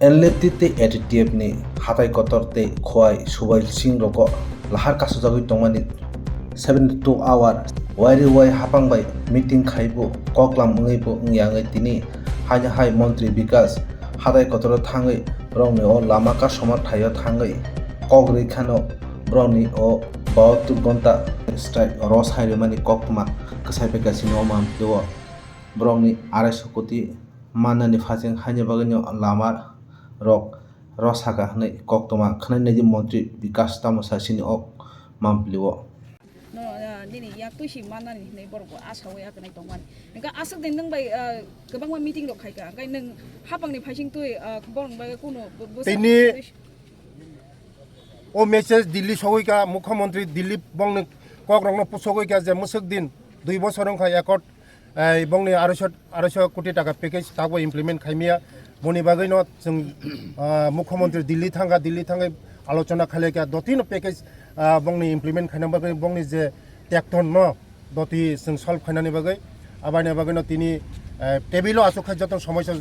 Nlft Attf ni hatai kotor te khwai subai sing roko lahar kasu jagoi tongmani 72 hour wairi wai hapang bai meeting khaibo koklam ngai bo ngai tini haina hai Montri Bikash hatai kotor thangai brongni o Lama Kasuma thayo thangai kok Rikha no brongni o 72 gonta strike Rwsai remani kokma ksai pekasini o mamtio brongni 250 koti manani phajeng haine bagani Lama rok Rwsai hnai koktoma khnai neji Montri Bikash tamosa sini ok mampliwo Dini yak tuh sih mana nih nih baru asal ya kena tongan. Nggak asal dendeng bay kebang meeting dok kai ka. Kai neng hapang nih passing tuh kebang bay kuno. Ini o message Delhi sogoi ka Mukhyamantri Delhi bong kok rong pusogoi ka je musuk din 2 বছর ka একট bong ni 200 কোটি টাকা package তাকো implement খাইমিয়া বনি বাগৈ ন जों মুখ্যমন্ত্রী দিল্লি থাঙ্গা আলোচনা খালে কা দতিন প্যাকেজ bong ni ইমপ্লিমেন্ট খাইনা বাগৈ bong ni যে টেকটন ন দতি जों সলভ খাইনানি বাগৈ আবানি বাগৈ ন তিনি টেবিলো আসুখা যতন সমস্যা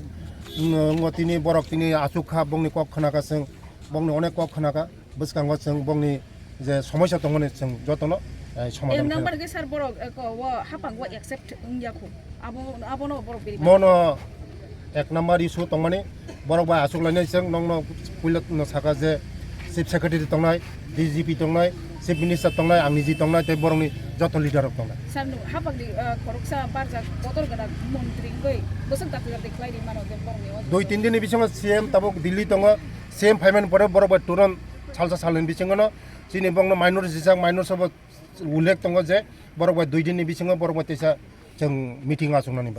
তিনি বরক তিনি আসুখা bong ni কক খানাকা जों bong ni অনেক কক খানাকা বসকাঙ্গ जों bong ni যে সমস্যা দংনে जों যতন সমাধান নাম্বার কে স্যার বড় হাপাং ওয়া অ্যাকসেপ্ট ইয়াকু আবনো বড় বেরি মনো এক নাম্বার ইস্যু তংমানে বড় বা আসুক লাইনে जों নংনো পুইলত ন সাকা যে চিফ সেক্রেটারি তংনাই ডিজিপি তংনাই চিফ মিনিস্টার তংনাই आंनि জি তংনাই তে বরংনি যত লিডার তংনাই স্যার হাপাং দি খরকসা বারজা বদল গনা মন্ত্রী গই বসক তাতে দেখলাই দি মানো যে বরংনি 2-3 দিনের বিসঙ্গ সিএম তাবক দিল্লি তং সিএম ফাইমেন পরে বড় বা তুরন সালসা সালেন বিসঙ্গ ন চিনি বংনো মাইনর জিসাক মাইনর সব উল্লেখ তং যে বড় বা 2 দিনनि বিসঙ্গ বড় বা তেসা जों মিটিং আসুকনানি